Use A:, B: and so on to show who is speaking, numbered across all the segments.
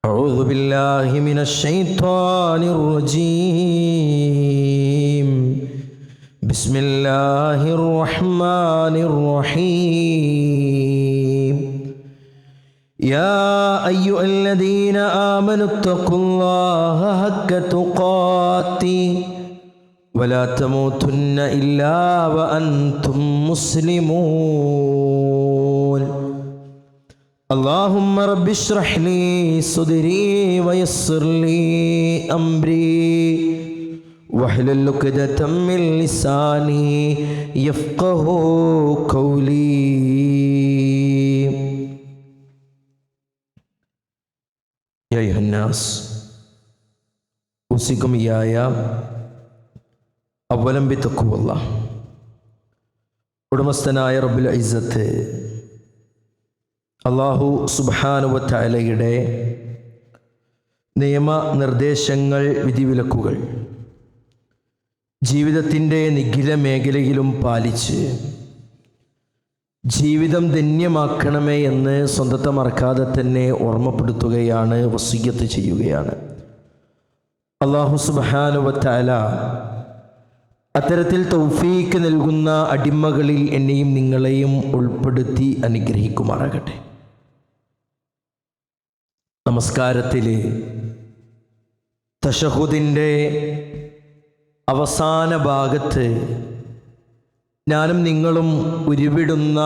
A: أعوذ بالله من الشيطان الرجيم. بسم الله الرحمن الرحيم. يا أيها الذين آمنوا اتقوا الله حق تقاته ولا تموتن إلا وأنتم مسلمون. اللهم رب اشرح لي صدري ويسر لي أمري واحلل عقدة من لساني يفقهوا قولي. يا أيها الناس أوصيكم إياي أولا بتقوى الله. ഉടമസ്ഥനായ റബ്ബുൽ ഇസ്സത്ത് അല്ലാഹു സുബ്ഹാനഹു വ തആലയുടെ നിയമനിർദ്ദേശങ്ങൾ, വിധിവിലക്കുകൾ ജീവിതത്തിൻ്റെ നിഖില മേഖലയിലും പാലിച്ച് ജീവിതം ധന്യമാക്കണമേ എന്ന് സ്വന്തത്തെ മറക്കാതെ തന്നെ ഓർമ്മപ്പെടുത്തുകയാണ്, വസിയ്യത്ത് ചെയ്യുകയാണ്. അല്ലാഹു സുബ്ഹാനഹു വ തആല അത്തരത്തിൽ തൗഫീക്ക് നൽകുന്ന അടിമകളിൽ എന്നെയും നിങ്ങളെയും ഉൾപ്പെടുത്തി അനുഗ്രഹിക്കുമാറാകട്ടെ. നമസ്കാരത്തിൽ തശഹുദിൻ്റെ അവസാന ഭാഗത്ത് ഞാനും നിങ്ങളും ഉരുവിടുന്ന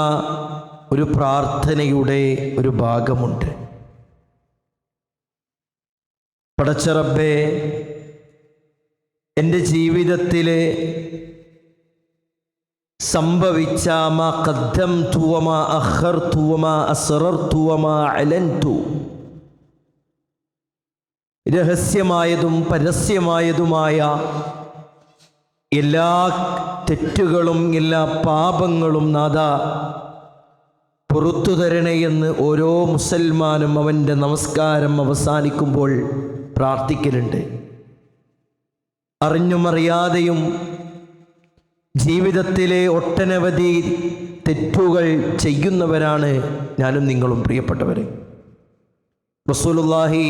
A: ഒരു പ്രാർത്ഥനയുടെ ഒരു ഭാഗമുണ്ട്. പടച്ച റബ്ബേ, എൻ്റെ ജീവിതത്തിൽ സംഭവിച്ച മാ ഖദ്ദംതു വമാ അഖർതു വമാ അസ്റർതു വമാ അലൻതു, രഹസ്യമായതും പരസ്യമായതുമായ എല്ലാ തെറ്റുകളും എല്ലാ പാപങ്ങളും നാഥാ പുറത്തു തരണേ എന്ന് ഓരോ മുസൽമാനും അവൻ്റെ നമസ്കാരം അവസാനിക്കുമ്പോൾ പ്രാർത്ഥിക്കലുണ്ട്. അറിഞ്ഞും അറിയാതെയും ജീവിതത്തിലെ ഒട്ടനവധി തെറ്റുകൾ ചെയ്യുന്നവരാണ് ഞാനും നിങ്ങളും, പ്രിയപ്പെട്ടവരെ. റസൂലുള്ളാഹി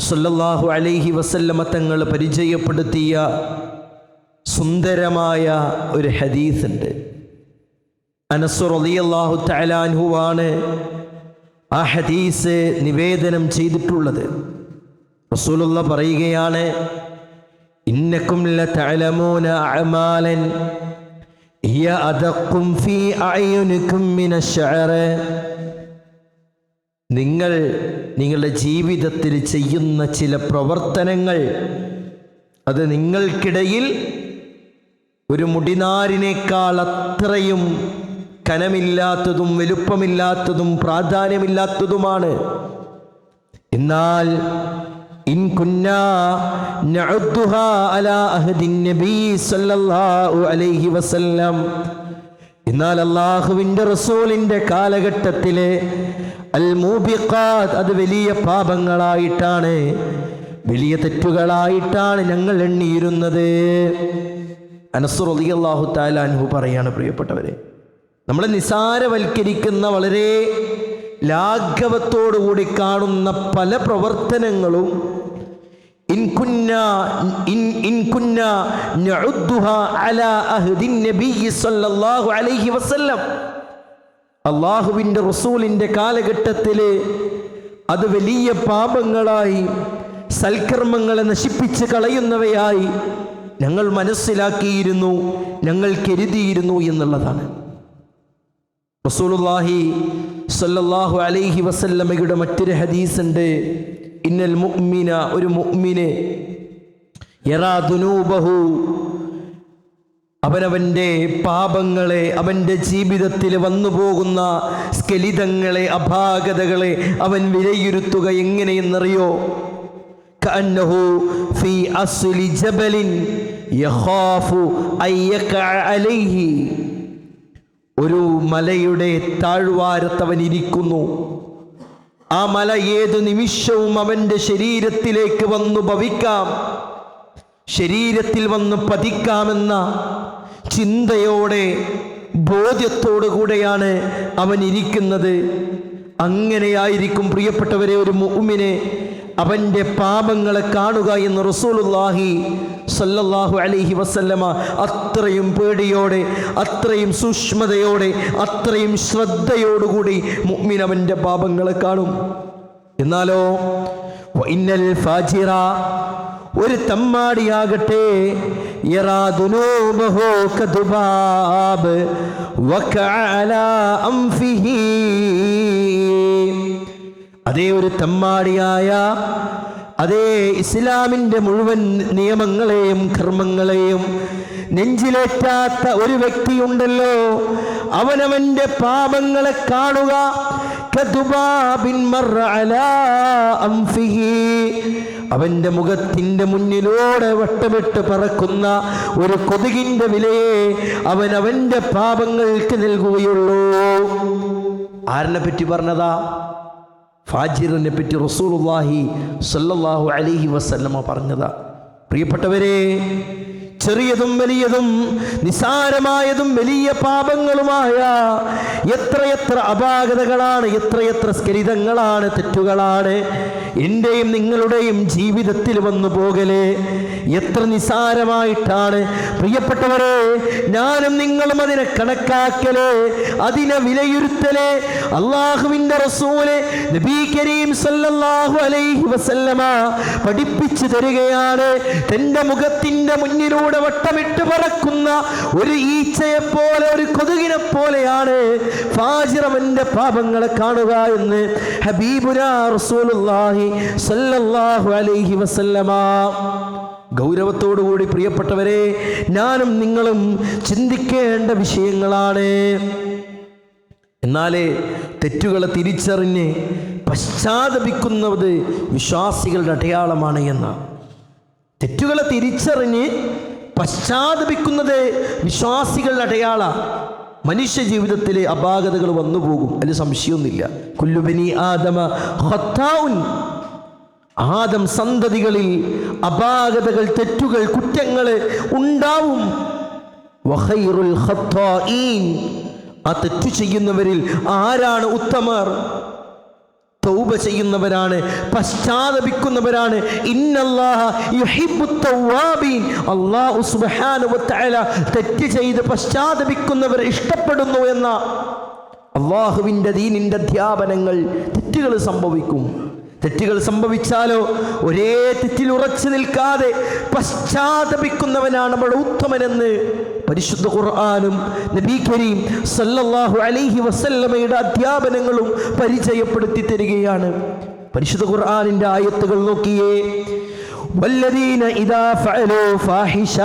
A: സ്വല്ലല്ലാഹു അലൈഹി വസല്ലമ തങ്ങൾ പരിചയപ്പെടുത്തിയ സുന്ദരമായ ഒരു ഹദീസ് ഉണ്ട്. അനസ് റളിയല്ലാഹു തആല അൻഹു ആണ് ആ ഹദീസ് നിവേദനം ചെയ്തിട്ടുള്ളത്. റസൂലുള്ളാഹി പറയുകയാണ്, ഇന്നക്കും ലതഅലമൂന അഅമാലൻ ഹിയ അദഖും ഫീ അഅയുനികും മിനശ്ശഅറ. നിങ്ങൾ നിങ്ങളുടെ ജീവിതത്തിൽ ചെയ്യുന്ന ചില പ്രവർത്തനങ്ങൾ അത് നിങ്ങൾക്കിടയിൽ ഒരു മുടിനാരിനേക്കാൾ അത്രയും കനമില്ലാത്തതും വലുപ്പമില്ലാത്തതും പ്രാധാന്യമില്ലാത്തതുമാണ്. എന്നാൽ ഇൻ കുന്നാ നഅദ്ദുഹാ അലാ അഹ്ദിൻ നബി സല്ലല്ലാഹു അലൈഹി വസല്ലം, എന്നാൽ അല്ലാഹുവിൻ്റെ റസൂലിൻ്റെ കാലഘട്ടത്തിലെ അൽ മൂബിഖാത്ത്, അത് വലിയ പാപങ്ങളായിട്ടാണ്, വലിയ തെറ്റുകളായിട്ടാണ് ഞങ്ങൾ എണ്ണിയിരുന്നത്. അനസ് റളിയല്ലാഹു തആല അൻഹു പറയാണ്, പ്രിയപ്പെട്ടവരെ, നമ്മളെ നിസാരവൽക്കരിക്കുന്ന, വളരെ ലാഘവത്തോടുകൂടി കാണുന്ന പല പ്രവർത്തനങ്ങളും ഇൻ കുന്നാ നഉദ്ദുഹാ അലാ അഹ്ദിൻ നബി സല്ലല്ലാഹു അലൈഹി വസല്ലം, അല്ലാഹുവിൻ്റെ റസൂലിൻ്റെ കാലഘട്ടത്തിൽ അത് വലിയ പാപങ്ങളായി, സൽക്കർമ്മങ്ങളെ നശിപ്പിച്ച് കളയുന്നവയായി ഞങ്ങൾ മനസ്സിലാക്കിയിരുന്നു, ഞങ്ങൾ കരുതിയിരുന്നു എന്നുള്ളതാണ്. റസൂലുള്ളാഹി സ്വല്ലല്ലാഹു അലൈഹി വസല്ലമയുടെ മറ്റൊരു ഹദീസ് ഉണ്ട്. ഇന്നൽ മുഅ്മിന, ഒരു മുഅ്മിന് യറാ ദുനൂബഹു, അവനവൻ്റെ പാപങ്ങളെ, അവൻ്റെ ജീവിതത്തിൽ വന്നു പോകുന്ന സ്ഖലിതങ്ങളെ, അപാകതകളെ അവൻ വിലയിരുത്തുക എങ്ങനെയെന്നറിയോ? കഅന്നഹു ഫീ അസ്ലി ജബലിൻ യഖാഫു അയ്യഖഅ അലൈഹി, ഒരു മലയുടെ താഴ്വാരത്തവൻ ഇരിക്കുന്നു. ആ മല ഏതു നിമിഷവും അവൻ്റെ ശരീരത്തിലേക്ക് വന്നു ഭവിക്കാം, ശരീരത്തിൽ വന്ന് പതിക്കാമെന്ന ചിന്തയോടെ, ബോധ്യത്തോടു കൂടെയാണ് അവൻ ഇരിക്കുന്നത്. അങ്ങനെയായിരിക്കും പ്രിയപ്പെട്ടവരെ ഒരു മുഅ്മിനെ അവൻ്റെ പാപങ്ങളെ കാണുക എന്ന് റസൂലുള്ളാഹി സ്വല്ലല്ലാഹു അലൈഹി വസല്ലമ അത്രയും പേടിയോടെ, അത്രയും സൂക്ഷ്മതയോടെ, അത്രയും ശ്രദ്ധയോടുകൂടി മുഅ്മിൻ അവൻ്റെ പാപങ്ങളെ കാണും. എന്നാലോ വഇന്നൽ ഫാജിറ, ഒരു തമ്മാടിയാകട്ടെ, യറാ ദുനൂബഹു കദുബാബ് വകഅലാ അംഫിഹി, അതേ ഒരു തമ്മാടിയായ, അതേ ഇസ്ലാമിൻ്റെ മുഴുവൻ നിയമങ്ങളെയും കർമ്മങ്ങളെയും നെഞ്ചിലേറ്റാത്ത ഒരു വ്യക്തിയുണ്ടല്ലോ, അവനവൻ്റെ പാപങ്ങളെ കാണുക കദുബാബിൻ മർറ അലാ അംഫിഹി, അവൻ്റെ മുഖത്തിൻ്റെ മുന്നിലൂടെ വട്ടമിട്ട് പറക്കുന്ന ഒരു കൊതുകിൻ്റെ വിലയെ അവൻ അവൻ്റെ പാപങ്ങൾക്ക് നൽകുകയുള്ളൂ. ആരിനെ പറ്റി പറഞ്ഞതാ? ഫാജിറിനെ പറ്റി റസൂലുള്ളാഹി സ്വല്ലല്ലാഹു അലൈഹി വസല്ലമ പറഞ്ഞതാ. പ്രിയപ്പെട്ടവരെ, ചെറിയതും വലിയതും നിസാരമായതും വലിയ പാപങ്ങളുമായ എത്രയെത്ര അപാകതകളാണ്, എത്രയെത്ര സ്ഖലിതങ്ങളാണ്, തെറ്റുകളാണ് എൻ്റെയും നിങ്ങളുടെയും ജീവിതത്തിൽ വന്നു പോകലേ. എത്ര നിസാരമായിട്ടാണ് പ്രിയപ്പെട്ടവരെ ഞാനും നിങ്ങളും അതിനെ കണക്കാക്കലേ, അതിനെ വിലയിരുത്തലേ. അള്ളാഹുവിൻ്റെ റസൂല് നബി കരീം സല്ലല്ലാഹു അലൈഹി വസല്ലമ പഠിപ്പിച്ചു തരികയാണ്. തൻ്റെ മുഖത്തിൻ്റെ മുന്നിലൂടെ വട്ടമിട്ട് പറക്കുന്ന ഒരു ഈച്ചയെ പോലെ, ഒരു കൊതുകിനെ പോലെയാണ് ഫാജിറവന്റെ പാപങ്ങളെ കാണുക എന്ന് ഹബീബുനാ റസൂലുള്ളാഹി സല്ലല്ലാഹു അലൈഹി വസല്ലമ. ഗൗരവത്തോടുകൂടി പ്രിയപ്പെട്ടവരെ ഞാനും നിങ്ങളും ചിന്തിക്കേണ്ട വിഷയങ്ങളാണ്. എന്നാലേ തെറ്റുകളെ തിരിച്ചറിഞ്ഞ് പശ്ചാത്തപിക്കുന്നത് വിശ്വാസികളുടെ അടയാളമാണ് എന്ന, തെറ്റുകളെ തിരിച്ചറിഞ്ഞ് പശ്ചാത്തപിക്കുന്നത് വിശ്വാസികളുടെ അടയാള. മനുഷ്യ ജീവിതത്തിലെ അപാകതകൾ വന്നു പോകും, അതിൽ സംശയമൊന്നുമില്ല. കുല്ലു ബനി ആദമ ഖത്താഉൻ, ആദം സന്തതികളിൽ അപാകതകൾ, തെറ്റുകൾ, കുറ്റങ്ങൾ ഉണ്ടാവും. വഖൈറുൽ ഖത്താഈൻ, ആ തെറ്റു ചെയ്യുന്നവരിൽ ആരാണ് ഉത്തമർ? തൗബ ചെയ്യുന്നവരാണ്, പശ്ചാത്തപിക്കുന്നവരാണ്. ഇന്നല്ലാഹ യുഹിബ്ബുത് തവ്വാബീൻ, അല്ലാഹു സുബ്ഹാനഹു വ തആല തെറ്റ് ചെയ്ത് പശ്ചാത്തപിക്കുന്നവരെ ഇഷ്ടപ്പെടുന്നു എന്ന അല്ലാഹുവിൻ്റെ ദീനിൻ്റെ അധ്യാപനങ്ങൾ. തെറ്റുകൾ സംഭവിക്കും, തെറ്റുകൾ സംഭവിച്ചാലോ ഒരേ തെറ്റിൽ ഉറച്ചു നിൽക്കാതെ പശ്ചാത്തപിക്കുന്നവനാണ് നമ്മുടെ ഉത്തമനെന്ന് പരിശുദ്ധ ഖുർആനും നബി കരീം സല്ലല്ലാഹു അലൈഹി വസല്ലമയുടെ അധ്യാപനങ്ങളും പരിചയപ്പെടുത്തി തരികയാണ്. പരിശുദ്ധ ഖുർആനിൻ്റെ ആയത്തുകൾ നോക്കിയേ. വല്ലദീന ഇദാ ഫഅലൂ ഫാഹിഷ,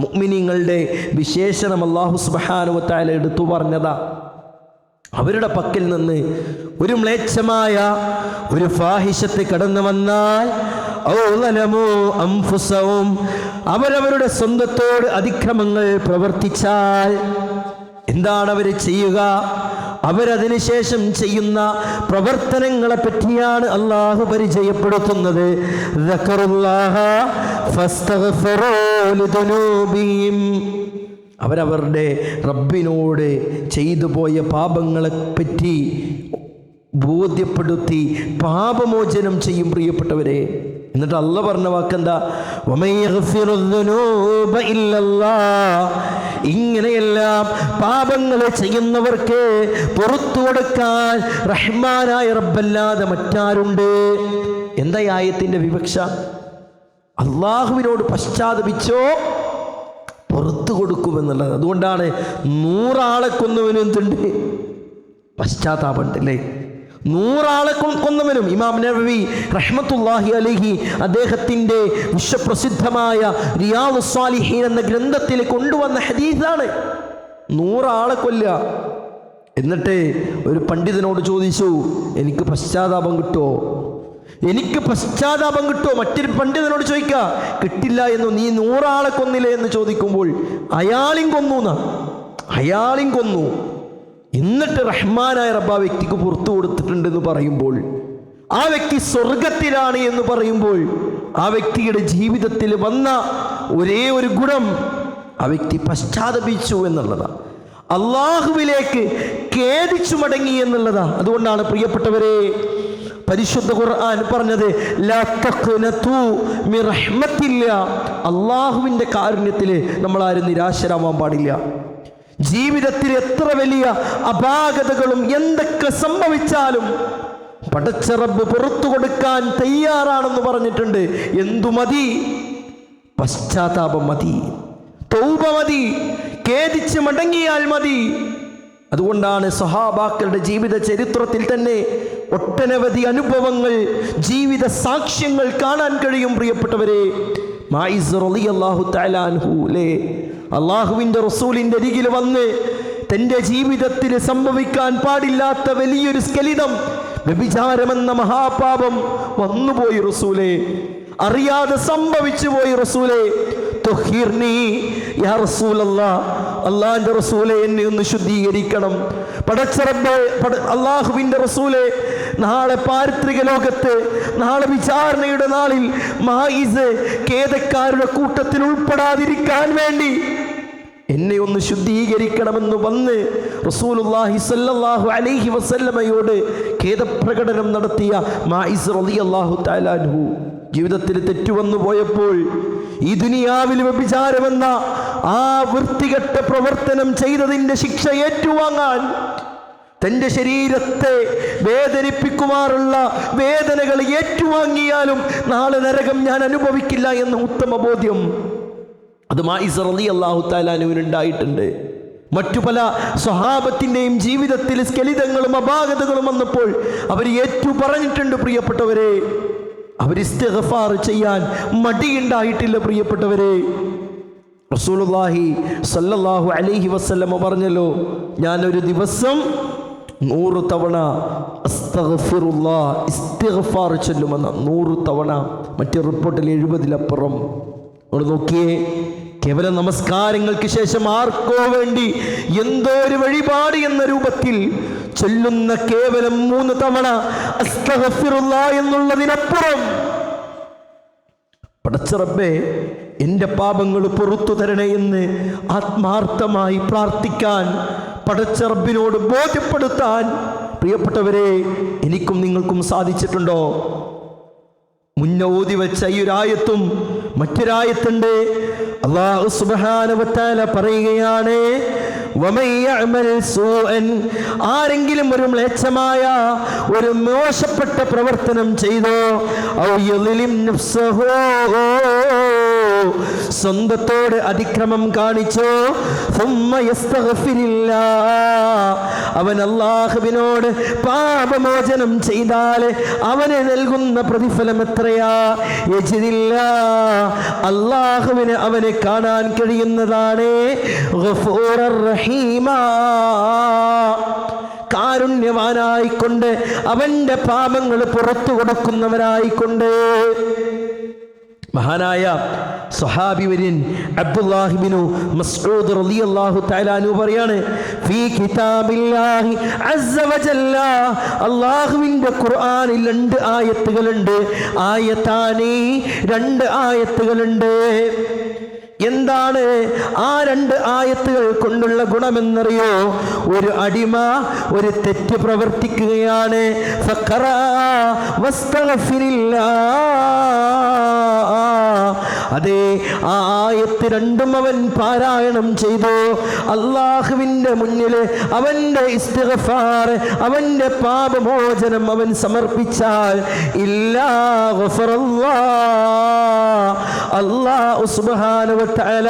A: മുഅ്മിനീങ്ങളുടെ വിശേഷണം അല്ലാഹു സുബ്ഹാനഹു വ തആല എടുത്തു പറഞ്ഞതാ. അവരുടെ പക്കൽ നിന്ന് ഒരു മ്ലേച്ഛമായ ഒരു ഫാഹിഷത്ത് കടന്നു വന്നാൽ, അവരവരുടെ സ്വന്തത്തോട് അതിക്രമങ്ങൾ പ്രവർത്തിച്ചാൽ എന്താണ് അവർ ചെയ്യുക? അവരതിനുശേഷം ചെയ്യുന്ന പ്രവർത്തനങ്ങളെ പറ്റിയാണ് അള്ളാഹു പരിചയപ്പെടുത്തുന്നത്. അവരവരുടെ റബ്ബിനോട് ചെയ്തു പോയ പാപങ്ങളെ പറ്റി ബോധ്യപ്പെടുത്തി പാപമോചനം ചെയ്യും പ്രിയപ്പെട്ടവരെ. എന്നിട്ട് അള്ളാഹ് പറഞ്ഞ വാക്കെന്താ? ഇങ്ങനെയെല്ലാം പാപങ്ങൾ ചെയ്യുന്നവർക്ക് പുറത്തു കൊടുക്കാൻ റഹ്മാനായ റബ്ബല്ലാതെ മറ്റാരുണ്ട്? എന്താ ഈ ആയത്തിന്റെ വിവക്ഷ? അള്ളാഹുവിനോട് പശ്ചാത്തപിച്ചോ പുറത്തു കൊടുക്കുമെന്നുള്ളത്. അതുകൊണ്ടാണ് 100 ആളെ കൊന്നവനും എന്തുണ്ട്? പശ്ചാത്താപമുണ്ട് അല്ലേ? 100 ആളെ കൊന്നവനും. ഇമാം നവവി റഹ്മത്തുള്ളാഹി അലൈഹി അദ്ദേഹത്തിൻ്റെ വിശ്വപ്രസിദ്ധമായ റിയാദുസ് സ്വാലിഹീൻ എന്ന ഗ്രന്ഥത്തിൽ കൊണ്ടുവന്ന ഹദീസാണ്. 100 ആളെ കൊല്ലുക. എന്നിട്ട് ഒരു പണ്ഡിതനോട് ചോദിച്ചു, എനിക്ക് പശ്ചാത്താപം കിട്ടുമോ? എനിക്ക് പശ്ചാത്താപം കിട്ടുമോ? മറ്റൊരു പണ്ഡിതനോട് ചോദിക്കുക, കിട്ടില്ല എന്ന്. നീ 100 ആളെ കൊന്നില്ലേ എന്ന് ചോദിക്കുമ്പോൾ അയാളും കൊന്നു. എന്നിട്ട് റഹ്മാനായ റബ്ബ് ആ വ്യക്തിക്ക് പുറത്തു കൊടുത്തിട്ടുണ്ടെന്ന് പറയുമ്പോൾ, ആ വ്യക്തി സ്വർഗത്തിലാണ് എന്ന് പറയുമ്പോൾ, ആ വ്യക്തിയുടെ ജീവിതത്തിൽ വന്ന ഒരേ ഒരു ഗുണം, ആ വ്യക്തി പശ്ചാത്തപിച്ചു എന്നുള്ളതാണ്. അള്ളാഹുവിലേക്ക് ഖേദിച്ചു മടങ്ങി എന്നുള്ളതാ. അതുകൊണ്ടാണ് പ്രിയപ്പെട്ടവരെ പരിശുദ്ധ ഖുർആൻ പറഞ്ഞത് ലാ തഖ്നതു മിർ റഹ്മത്തില്ലാ. അല്ലാഹുവിൻ്റെ കാരുണ്യത്തിൽ നമ്മൾ ആരും നിരാശരാവാൻ പാടില്ല. ജീവിതത്തിൽ എത്ര വലിയ അപാകതകളും എന്തൊക്കെ സംഭവിച്ചാലും പടച്ച റബ്ബ് പുറത്തു കൊടുക്കാൻ തയ്യാറാണെന്ന് പറഞ്ഞിട്ടുണ്ട്. എന്തു മതി? പശ്ചാത്താപം മതി, തൗബ മതി, ഖേദിച്ച് മടങ്ങിയാൽ മതി. അതുകൊണ്ടാണ് സഹാബാക്കളുടെ ജീവിത ചരിത്രത്തിൽ തന്നെ ഒട്ടനവധി അനുഭവങ്ങൾ, ജീവിത സാക്ഷ്യങ്ങൾ കാണാൻ കഴിയും. പ്രിയപ്പെട്ടവരെ, മാഇസ് റളിയല്ലാഹു തആല അൻഹു അള്ളാഹുവിൻ്റെ റസൂലിൻ്റെ അരികിൽ വന്ന് തൻ്റെ ജീവിതത്തിൽ സംഭവിക്കാൻ പാടില്ലാത്ത വലിയൊരു സ്ഖലിതം, വ്യഭിചാരമെന്ന മഹാപാപം വന്നുപോയി റസൂലേ, അറിയാതെ സംഭവിച്ചു പോയി റസൂലേ. തുഹിർനി യാ റസൂലല്ലാഹ്, അള്ളാഹിൻ്റെ റസൂലെ എന്നെ ഒന്ന് ശുദ്ധീകരിക്കണം. പടച്ച റബ്ബേ, അള്ളാഹുവിൻ്റെ റസൂലെ, നാളെ പാരിത്രിക ലോകത്ത്, നാളെ വിചാരണയുടെ നാളിൽ മായിസ് ഖേദക്കാരുടെ കൂട്ടത്തിൽ ഉൾപ്പെടാതിരിക്കാൻ വേണ്ടി എന്നെ ഒന്ന് ശുദ്ധീകരിക്കണമെന്ന് വന്ന് റസൂലുള്ളാഹി സ്വല്ലല്ലാഹു അലൈഹി വസല്ലമയോട് ഖേദപ്രകടനം നടത്തിയ മായിസ് റളിയല്ലാഹു തആല അൻഹു ജീവിതത്തിൽ തെറ്റുവന്നു പോയപ്പോൾ ഈ ദുനിയാവിൽ വ്യഭിചാരമെന്ന ആ വൃത്തികെട്ട പ്രവർത്തനം ചെയ്തതിൻ്റെ ശിക്ഷ ഏറ്റുവാങ്ങാൻ തൻ്റെ ശരീരത്തെ വേദനിപ്പിക്കുമാറുള്ള വേദനകൾ ഏറ്റുവാങ്ങിയാലും നാളെ നരകം ഞാൻ അനുഭവിക്കില്ല എന്ന ഉത്തമ ബോധ്യം അത് മാഇസ് റളിയല്ലാഹു തആല അൻഹുവിനുണ്ടായിട്ടുണ്ട്. മറ്റു പല സ്വഹാബത്തിൻ്റെയും ജീവിതത്തിൽ സ്ഖലിതങ്ങളും അപാകതകളും വന്നപ്പോൾ അവർ ഏറ്റു പറഞ്ഞിട്ടുണ്ട്. പ്രിയപ്പെട്ടവരെ, അവർ ഇസ്തിഗ്ഫാർ ചെയ്യാൻ മടിയുണ്ടായിട്ടില്ല. പ്രിയപ്പെട്ടവരെ, റസൂലുള്ളാഹി സ്വല്ലല്ലാഹു അലൈഹി വസല്ലമ പറഞ്ഞല്ലോ, ഞാനൊരു ദിവസം 100 തവണ അസ്തഗ്ഫിറുല്ലാഹ് ഇസ്തിഗ്ഫാർ ചൊല്ലുമെന്ന്. 100 തവണ. മറ്റേ റിപ്പോർട്ടിൽ 70-ലപ്പുറം. നമ്മൾ നോക്കിയേ, കേവലം നമസ്കാരങ്ങൾക്ക് ശേഷം ആർക്കോ വേണ്ടി എന്തോ ഒരു വഴിപാട് എന്ന രൂപത്തിൽ ചൊല്ലുന്ന കേവലം 3 തവണ അസ്തഗ്ഫിറുല്ലാഹ് എന്നുള്ളതിനപ്പുറം പടച്ച റബ്ബേ എൻ്റെ പാപങ്ങൾ പുറത്തു തരണേ എന്ന് ആത്മാർത്ഥമായി പ്രാർത്ഥിക്കാൻ, പടച്ച റബ്ബിനോട് ബോധ്യപ്പെടുത്താൻ പ്രിയപ്പെട്ടവരെ എനിക്കും നിങ്ങൾക്കും സാധിച്ചിട്ടുണ്ടോ? മുന്നേ ഓതി വെച്ച ഈ ഒരായത്തും മറ്റൊരായത്തുണ്ട്. അല്ലാഹു സുബ്ഹാനഹു വ തആല പറയുകയാണ്, വമൻ യഅമൽ സൂഅൻ, ആരെങ്കിലും ഒരു മ്ലേച്ഛമായ ഒരു മോശപ്പെട്ട പ്രവർത്തനം ചെയ്തോ, ഔ യളിം നഫ്സഹു, സ്വന്തത്തോട് അതിക്രമം കാണിച്ചോ, സുമ്മ യസ്തഗ്ഫിരില്ലാഹ്, അവൻ അല്ലാഹുവിനോട് പാപമോചനം ചെയ്താൽ അവന് നൽകുന്ന പ്രതിഫലം എത്രയാ? യജിദില്ലാഹ്, അല്ലാഹുവിന് അവനെ കാണാൻ കഴിയുന്നതാണ്. ഗഫൂറർ റഹീമാ, കാരുണ്യവാനായിക്കൊണ്ട് അവൻ്റെ പാപങ്ങൾ പുറത്തു കൊടുക്കുന്നവരായിക്കൊണ്ട്. മഹാനായ സ്വഹാബി വര്യൻ അബ്ദുല്ലാഹി ഇബ്നു മസ്ഊദ് റളിയല്ലാഹു തആല അൻഹു പറയാണ്, ഫീ കിതാബില്ലാഹി അസ്സ വജല്ല, അല്ലാഹുവിൻ്റെ ഖുർആനിൽ 2 ആയത്തുകളുണ്ട്. ആയത്താനി, 2 ആയത്തുകളുണ്ട്. എന്താണ് ആ 2 ആയത്തുകൾ കൊണ്ടുള്ള ഗുണമെന്നറിയോ? ഒരു അടിമ ഒരു തെറ്റ് പ്രവർത്തിക്കുകയാണ്, ഫഖറാ വസ്തഗ്ഫിരില്ലാഹ്, അതെ, ആ ആയത്ത് 2 അവൻ പാരായണം ചെയ്തു. അല്ലാഹുവിൻ്റെ മുന്നിൽ അവൻ്റെ ഇസ്തിഗ്ഫാർ, അവൻ്റെ പാപമോചനം അവൻ സമർപ്പിച്ചാൽ ഇല്ലാ ഗഫറല്ലാഹ്, അല്ലാഹു സുബ്ഹാനഹു വ തആല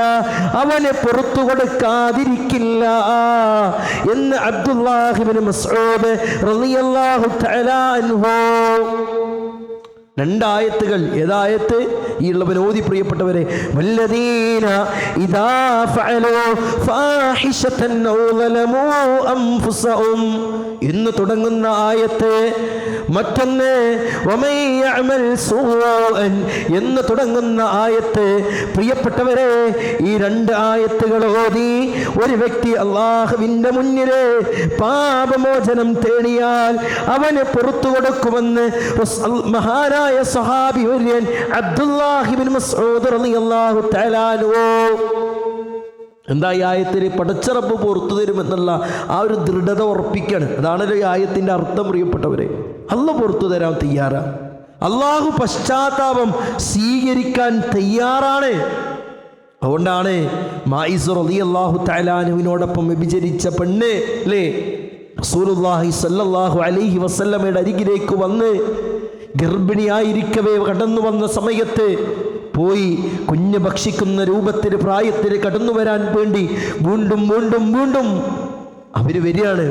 A: അവനെ പുറത്തു കൊടുക്കാതിരിക്കില്ല എന്ന് അബ്ദുല്ലാഹി ഇബ്നു മസ്ഊദ് റളിയല്ലാഹു തആല അൻഹു. 2 ആയത്തുകൾ. ഏതായത്ത്? ഈ ഉള്ളവൻ ഓതി പ്രിയപ്പെട്ടവരെ, വല്ലദീന ഇദാ ഫഅലൂ ഫാഹിശതൻ ഔ ളലമൂ അൻഫുസഹും എന്ന് തുടങ്ങുന്ന ആയത്ത്. മറ്റൊന്ന് വമൻ യഅമൽ സൂഅൻ എന്ന് തുടങ്ങുന്ന ആയത്ത്. പ്രിയപ്പെട്ടവരെ, ഈ 2 ആയത്തുകൾ ഓതി ഒരു വ്യക്തി അല്ലാഹുവിൻ്റെ മുന്നിൽ പാപമോചനം തേടിയാൽ അവന് പുറത്തു കൊടുക്കുമെന്ന് മഹാനായ സ്വഹാബി വര്യൻ അബ്ദുല്ലാഹി ഇബ്നു മസ്ഊദ് റളിയല്ലാഹു തആല അൻഹു. എന്താ ഈ ആയത്തിൽ? പടച്ചറപ്പ് പുറത്തു തരുമെന്നുള്ള ആ ഒരു ദൃഢത ഉറപ്പിക്കുകയാണ്. അതാണല്ലോ ഈ ആയത്തിൻ്റെ അർത്ഥം പ്രിയപ്പെട്ടവരെ. അള്ളാഹ് പുറത്തു തരാൻ തയ്യാറാണ്. അള്ളാഹു പശ്ചാത്താപം സ്വീകരിക്കാൻ തയ്യാറാണ്. അതുകൊണ്ടാണ് മായിസ് റളിയല്ലാഹു തആല അൻഹുവിനോടൊപ്പം വ്യഭിചരിച്ച പെണ്ണ് അല്ലേ റസൂലുള്ളാഹി സ്വല്ലല്ലാഹു അലൈഹി വസല്ലമയുടെ അരികിലേക്ക് വന്ന് ഗർഭിണിയായിരിക്കവേ കടന്നു വന്ന സമയത്ത് പോയി കുഞ്ഞ് ഭക്ഷിക്കുന്ന രൂപത്തിൽ പ്രായത്തിൽ കടന്നു വരാൻ വേണ്ടി വീണ്ടും വീണ്ടും വീണ്ടും അവർ വരികയാണ്.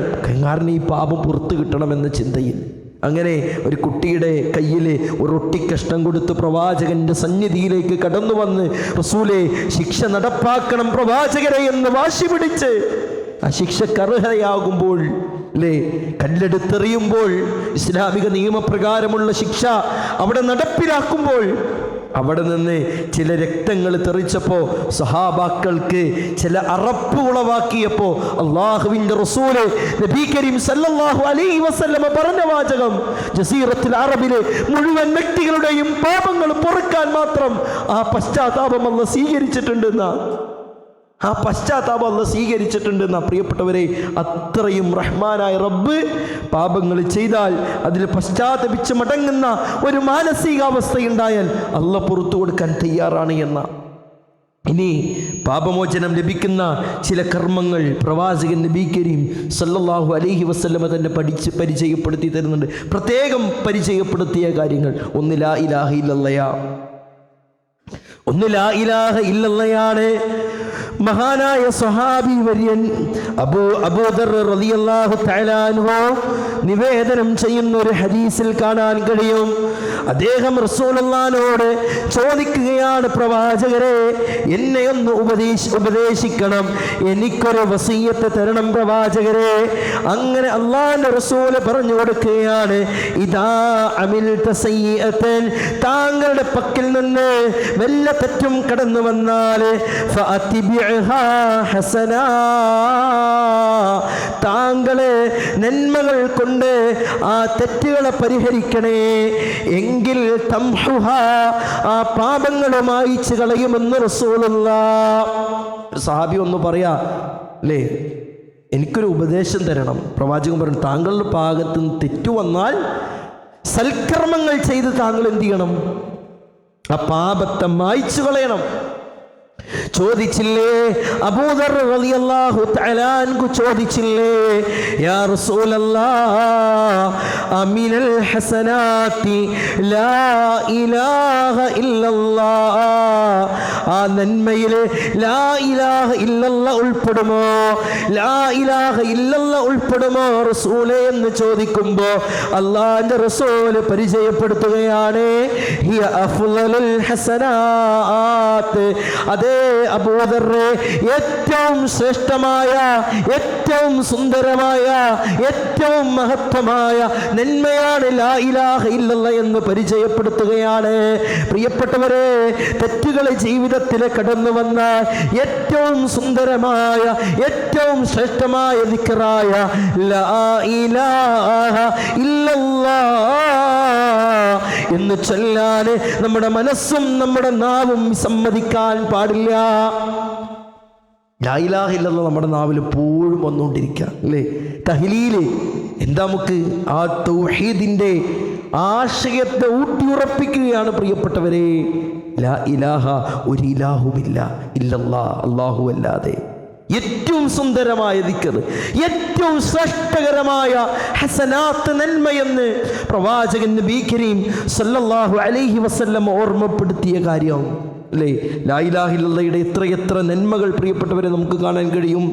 A: കാരണം ഈ പാപം പുറത്തു കിട്ടണമെന്ന ചിന്തയിൽ. അങ്ങനെ ഒരു കുട്ടിയുടെ കയ്യിൽ ഒരു റൊട്ടിക്കഷ്ണം കൊടുത്ത് പ്രവാചകന്റെ സന്നിധിയിലേക്ക് കടന്നു വന്ന് റസൂലേ ശിക്ഷ നടപ്പാക്കണം പ്രവാചകരെ എന്ന് വാശി പിടിച്ച് ആ ശിക്ഷക്ക് അർഹതയാകുമ്പോൾ അല്ലേ കല്ലെടുത്തെറിയുമ്പോൾ ഇസ്ലാമിക നിയമപ്രകാരമുള്ള ശിക്ഷ അവിടെ നടപ്പിലാക്കുമ്പോൾ അവിടെ നിന്ന് ചില രക്തങ്ങൾ തെറിച്ചപ്പോൾ സഹാബാക്കൾക്ക് ചില അറപ്പ് ഉളവാക്കിയപ്പോൾ അള്ളാഹുവിൻ്റെ റസൂല് നബി കരീം സല്ലല്ലാഹു അലൈഹി വസല്ലമ പറഞ്ഞ വാചകം ജസീറത്തുൽ അറബിലെ മുഴുവൻ വ്യക്തികളുടെയും പാപങ്ങൾ പൊറുക്കാൻ മാത്രം ആ പശ്ചാത്താപം അല്ലാഹ് സ്വീകരിച്ചിട്ടുണ്ടെന്ന ആ പശ്ചാത്താപം അല്ലാഹ് സ്വീകരിച്ചിട്ടുണ്ടെന്ന പ്രിയപ്പെട്ടവരെ. അത്രയും റഹ്മാനായ റബ്ബ് പാപങ്ങൾ ചെയ്താൽ അതിൽ പശ്ചാത്തപിച്ച് മടങ്ങുന്ന ഒരു മാനസികാവസ്ഥയുണ്ടായാൽ അല്ലാഹ് പുറത്തു കൊടുക്കാൻ തയ്യാറാണ് എന്ന. ഇനി പാപമോചനം ലഭിക്കുന്ന ചില കർമ്മങ്ങൾ പ്രവാചകൻ നബി കരീം സല്ലല്ലാഹു അലൈഹി വസല്ലമ തന്നെ പരിചയപ്പെടുത്തി തരുന്നുണ്ട്. പ്രത്യേകം പരിചയപ്പെടുത്തിയ കാര്യങ്ങൾ ഒന്ന് ലാ ഇലാഹ ഇല്ലല്ലാഹ്. ഒന്ന് ലാ ഇലാഹ ഇല്ലല്ലാഹയാണ്. മഹാനായ സ്വഹാബി വര്യൻ അബൂദർ റളിയല്ലാഹു തആല അൻഹു നിവേദനം ചെയ്യുന്ന ഒരു ഹദീസിൽ കാണാൻ കഴിയും. അദ്ദേഹം റസൂലുള്ളാഹിനോട് ചോദിക്കുകയാണ്, പ്രവാചകരെ എന്നെ ഒന്ന് ഉപദേശിക്കണം, എനിക്കൊരു വസിയ്യത്ത് തരണം പ്രവാചകരെ. അങ്ങനെ അല്ലാഹുവിന്റെ റസൂല് പറഞ്ഞു കൊടുക്കുകയാണ്, ഇദാ അമിൽത സയ്യിഅതൻ, താങ്കളുടെ പക്കൽ നിന്ന് വല്ല തെറ്റും കടന്നു വന്നാൽ ഫഅതിബിഅഹാ ഹസനാ, താങ്കളെ നന്മകൾ കൊണ്ട് ആ തെറ്റുകളെ പരിഹരിക്കണേ, എങ്കിൽ തംഹുഹാ, ആ പാപങ്ങളെ മായിച്ചു കളയുമെന്ന് റസൂലുള്ളാഹ്. സഹാബി ഒന്ന് പറയാ അല്ലേ, എനിക്കൊരു ഉപദേശം തരണം. പ്രവാചകൻ പറഞ്ഞു, താങ്കളുടെ ഭാഗത്ത് നിന്ന് തെറ്റു വന്നാൽ സൽക്കർമ്മങ്ങൾ ചെയ്ത് താങ്കൾ എന്ത് ചെയ്യണം? ആ പാപത്തെ മായിച്ചു കളയണം. ചോദിച്ചില്ലേ അബൂദർ റളിയല്ലാഹു തആല അൻഹു ചോദിച്ചില്ലേ, യാ റസൂലല്ലാഹ് അമിനൽ ഹസനാതി ലാ ഇലാഹ ഇല്ലല്ലാഹ്, ആ നന്മയിൽ ലാ ഇലാഹ ഇല്ലല്ലാഹ് ഉൾപ്പെടുമോ? ലാ ഇലാഹ ഇല്ലല്ലാഹ് ഉൾപ്പെടുമോ റസൂലേ എന്ന് ചോദിക്കുമ്പോൾ അല്ലാഹുവിന്റെ റസൂൽ പരിചയപ്പെടുത്തുകയാണ്, ഹിയ അഫ്ളലുൽ ഹസനാത്ത്, അതേ അബൂദർറെ ഏറ്റവും ശ്രേഷ്ഠമായ, ഏറ്റവും സുന്ദരമായ, ഏറ്റവും മഹത്വമായ നന്മയാണ് ലാ ഇലാഹ ഇല്ലല്ലാഹ് എന്ന് പരിചയപ്പെടുത്തുകയാണ്. പ്രിയപ്പെട്ടവരെ, തെറ്റുകൾ ജീവിതത്തിൽ കടന്നു വന്ന ഏറ്റവും സുന്ദരമായ, ഏറ്റവും ശ്രേഷ്ഠമായ ദിക്റായ ലാ ഇലാഹ ഇല്ലല്ലാഹ് എന്ന് ചൊല്ലാൻ നമ്മുടെ മനസ്സും നമ്മുടെ നാവും സമ്മതിക്കാൻ പാടില്ല. ലാ ഇലാഹ ഇല്ലല്ലാഹ് നമ്മുടെ നാവിൽ എപ്പോഴും വന്നുകൊണ്ടിരിക്കുക അല്ലേ. തഹ്ലീൽ എന്താ? നമുക്ക് ആ തൗഹീദിന്റെ ആശയത്തെ ഊട്ടിയുറപ്പിക്കുകയാണ് പ്രിയപ്പെട്ടവരെ. ലാ ഇലാഹ, ഒരു ഇലാഹുമില്ല ഇല്ലല്ലാഹ്, അല്ലാഹു അല്ലാതെ. ഏറ്റവും സുന്ദരമായ ദിക്ർ, ഏറ്റവും ശ്രേഷ്ഠകരമായ ഹസനാത്ത്, നന്മയെന്ന് പ്രവാചകൻ നബി കരീം സല്ലല്ലാഹു അലൈഹി വസല്ലം ഓർമ്മപ്പെടുത്തിയ കാര്യം അല്ലേ. ലാ ഇലാഹ ഇല്ലല്ലാഹയുടെ എത്രയെത്ര നന്മകൾ പ്രിയപ്പെട്ടവരെ നമുക്ക് കാണാൻ കഴിയും.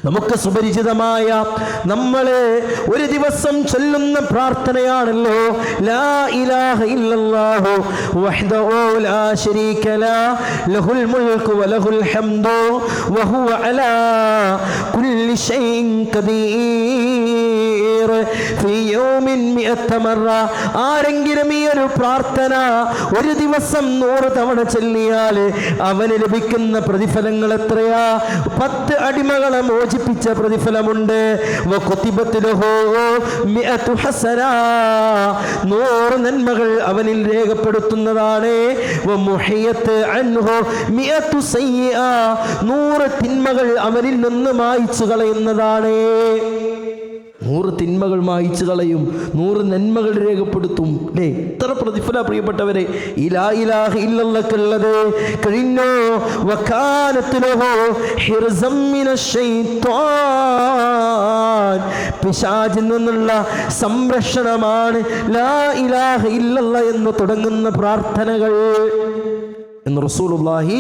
A: നമുക്ക് സുപരിചിതമായ നമ്മളെ ഒരു ദിവസം ചൊല്ലുന്ന പ്രാർത്ഥനയാണല്ലോ ലാ ഇലാഹ ഇല്ലല്ലാഹു വഹ്ദഹു ലാ ശരീക ലഹു ലഹുൽ മുൽക്കു വലഹുൽ ഹംദു വഹുവ അലാ കുല്ലി ഷൈഇൻ ഖദീർ. തസ്തഗ്ഫിർ ഫീ യൗമിൻ 100 മറ. ആരെങ്കിലും ഈ ഒരു പ്രാർത്ഥന ഒരു ദിവസം 100 തവണ ചൊല്ലിയാൽ അവന് ലഭിക്കുന്ന പ്രതിഫലങ്ങൾ എത്രയാ? 10 അടിമകളെ മോചിപ്പിച്ച പ്രതിഫലമുണ്ട്. വകുതിബത് ലഹു 100 ഹസന, 100 നന്മകൾ അവനിൽ രേഖപ്പെടുത്തുന്നതാണ്. വമുഹിയത് അൻഹു 100 സയ്യിഅ, 100 തിന്മകൾ അവനിൽ നിന്ന് മായ്ച്ചു കളയുന്നതാണ്. 100 തിന്മകൾ മായ്ച്ചു കളയും, 100 നന്മകൾ രേഖപ്പെടുത്തും. അല്ലേ, എത്ര പ്രതിഫല പ്രിയപ്പെട്ടവരെ ഈ ലാ ഇലാഹ ഇല്ലല്ലാഹുള്ളത് കഴിഞ്ഞോ. വകാനത് ലഹു ഹിർസം മിനശ് ശൈത്വാൻ, പിശാചിൽ നിന്നുള്ള സംരക്ഷണമാണ് ലാ ഇലാഹ ഇല്ലല്ലാഹ് എന്ന് തുടങ്ങുന്ന പ്രാർത്ഥനകൾ എന്ന് റസൂലുള്ളാഹി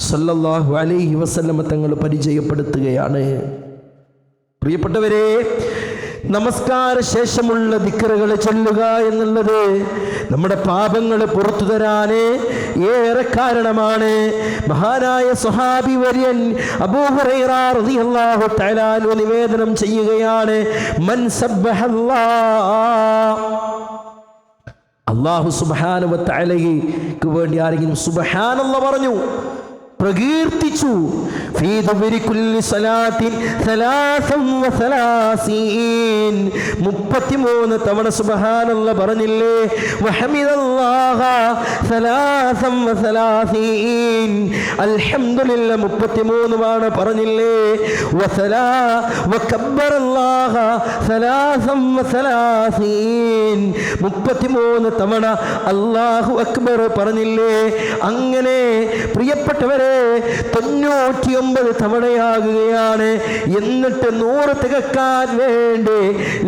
A: സ്വല്ലല്ലാഹു അലൈഹി വസല്ലം തങ്ങൾ പരിചയപ്പെടുത്തുകയാണ്. പ്രിയപ്പെട്ടവരെ, നമസ്കാര ശേഷമുള്ള ദിക്റുകൾ ചൊല്ലുക എന്നുള്ളത് നമ്മുടെ പാപങ്ങൾ പുറത്തു തരാൻ ഏറെ കാരണമാണ്. മഹാനായ സ്വഹാബി വര്യൻ അബൂ ഹുറൈറ റളിയല്ലാഹു തആല അൻഹു നിവേദനം ചെയ്യുകയാണ്, മൻ അല്ലാഹു സുബ്ഹാനഹു വ തആലയ്ക്ക് വേണ്ടി ആരെങ്കിലും സുബ്ഹാനല്ലാഹ് പറഞ്ഞു, പ്രകീർത്തിച്ചു, ഫീ ദുബരി കുല്ലി സലാത്തിൻ 33 തവണ സുബ്ഹാനല്ലാഹ് പറഞ്ഞില്ലേ? വഹമിദല്ലാഹ 33, അൽഹംദുലില്ലാഹ് 33 തവണ പറഞ്ഞില്ലേ? വകബ്ബറല്ലാഹ 33 തവണ അല്ലാഹു അക്ബർ പറഞ്ഞില്ലേ? അങ്ങനെ പ്രിയപ്പെട്ടവരെ 99 തവണയാകുകയാണ്. എന്നിട്ട് 100 തികക്കാൻ വേണ്ടി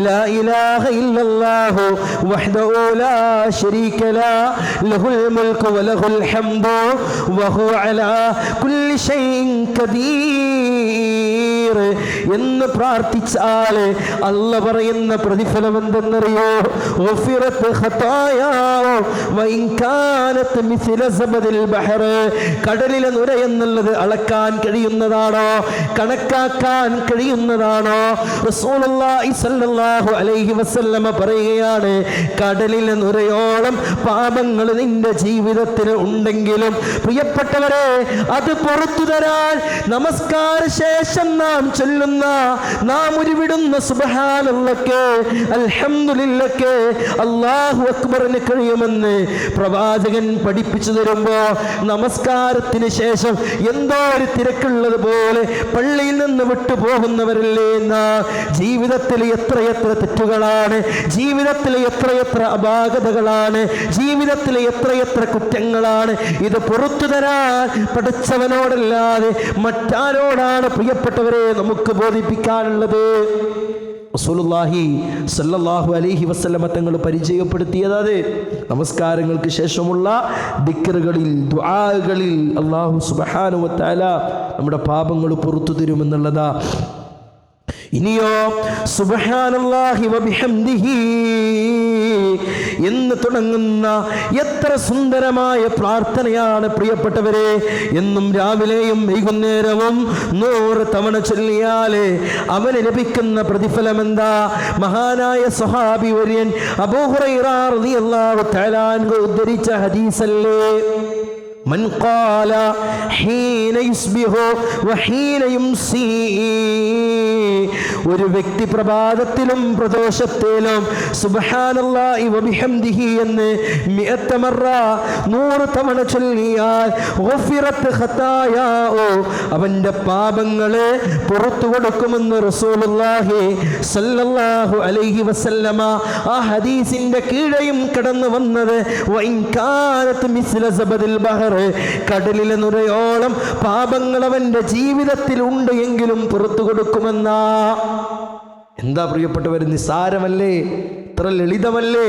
A: ലാ ഇലാഹ ഇല്ലല്ലാഹു വഹ്ദഹു ലാ ശരീക ലഹുൽ മുൽക്കു വലഹുൽ ഹംദു വഹുവ അലാ കുല്ലി ഷൈഇൻ ഖദീർ എന്ന് പ്രാർത്ഥിച്ചാൽ അല്ലാഹ് പറയുന്ന പ്രതിഫലം എന്തെന്നറിയോ? ഗുഫിറത് ഖതായാ വഇൻ കാനത് മിസ്ല സബദിൽ ബഹർ, കടലിലെ നുര എന്നുള്ളത് അളക്കാൻ കഴിയുന്നതാണോ? കണക്കാക്കാൻ കഴിയുന്നതാണോ? റസൂലുള്ളാഹി സ്വല്ലല്ലാഹു അലൈഹി വസല്ലമ പറയുകയാണ്, കടലിലെ നുരയോളം പാപങ്ങൾ നിന്റെ ജീവിതത്തിൽ ഉണ്ടെങ്കിലും പ്രിയപ്പെട്ടവരെ, അത് പുറത്തു തരാൻ നമസ്കാര ശേഷം നാം ചൊല്ലുന്ന, നാം ഉരുവിടുന്ന സുബ്ഹാനല്ലാഹ്, അൽഹംദുലില്ലാഹ്, അല്ലാഹു അക്ബറിന് കഴിയുമെന്ന് പ്രവാചകൻ പഠിപ്പിച്ചു തരുമ്പോ, നമസ്കാരത്തിന് ശേഷം എന്തോ ഒരു തിരക്കുള്ളത് പോലെ പള്ളിയിൽ നിന്ന് വിട്ടുപോകുന്നവരല്ലേ എന്ന ജീവിതത്തിൽ എത്രയെത്ര തെറ്റുകളാണ്, ജീവിതത്തിൽ എത്രയെത്ര അപാകതകളാണ്, ജീവിതത്തിൽ എത്രയെത്ര കുറ്റങ്ങളാണ്. ഇത് പുറത്തു തരാൻ പഠിച്ചവനോടല്ലാതെ മറ്റാരോടാണ് പ്രിയപ്പെട്ടവരെ നമുക്ക് ബോധിപ്പിക്കാനുള്ളത്? റസൂലുള്ളാഹി സ്വല്ലല്ലാഹു അലൈഹി വസല്ലമ തങ്ങൾ പരിചയപ്പെടുത്തിയത് നമസ്കാരങ്ങൾക്ക് ശേഷമുള്ള ദിക്റുകളിൽ, ദുആകളിൽ അല്ലാഹു സുബ്ഹാനഹു വ തആല നമ്മുടെ പാപങ്ങൾ പുറത്തു തരുമെന്നുള്ളതാ. ഇനിയോ സുബ്ഹാനല്ലാഹി വ ബിഹംദിഹി എന്ന് തുടങ്ങുന്ന എത്ര സുന്ദരമായ പ്രാർത്ഥനയാണ് പ്രിയപ്പെട്ടവരെ. എന്നും രാവിലെയും വൈകുന്നേരവും 100 തവണ ചൊല്ലിയാൽ അവന് ലഭിക്കുന്ന പ്രതിഫലം എന്താ? മഹാനായ സ്വഹാബി വര്യൻ അബൂ ഹുറൈറ റളിയല്ലാഹു തആല അൻഹു ഉദ്ധരിച്ച ഹദീസല്ലേ, من قال حين يصبح وحين يمسي, ഒരു വ്യക്തി പ്രഭാതത്തിലും പ്രദോഷത്തിലും സുബ്ഹാനല്ലാഹി വബിഹംദിഹി എന്ന് 100 മറ 100 തവണ ചൊല്ലിയാൽ ഗുഫിറത് ഖതായാ, അവന്റെ പാപങ്ങളെ പുറത്തു കൊടുക്കുമെന്ന് റസൂലുള്ളാഹി സ്വല്ലല്ലാഹു അലൈഹി വസല്ലമ ആ ഹദീസിന്റെ കീഴെയും കടന്നു വന്നത് വഇൻ കാനത് മിസ്ല സബദിൽ ബഹർ, കടലിലെ നുരയോളം പാപങ്ങൾ അവന്റെ ജീവിതത്തിൽ ഉണ്ട് എങ്കിലും പുറത്തു കൊടുക്കുമെന്നാ. എന്താ പ്രിയപ്പെട്ടവരെ, നിസ്സാരമല്ലേ? ഇത്ര ലളിതമല്ലേ?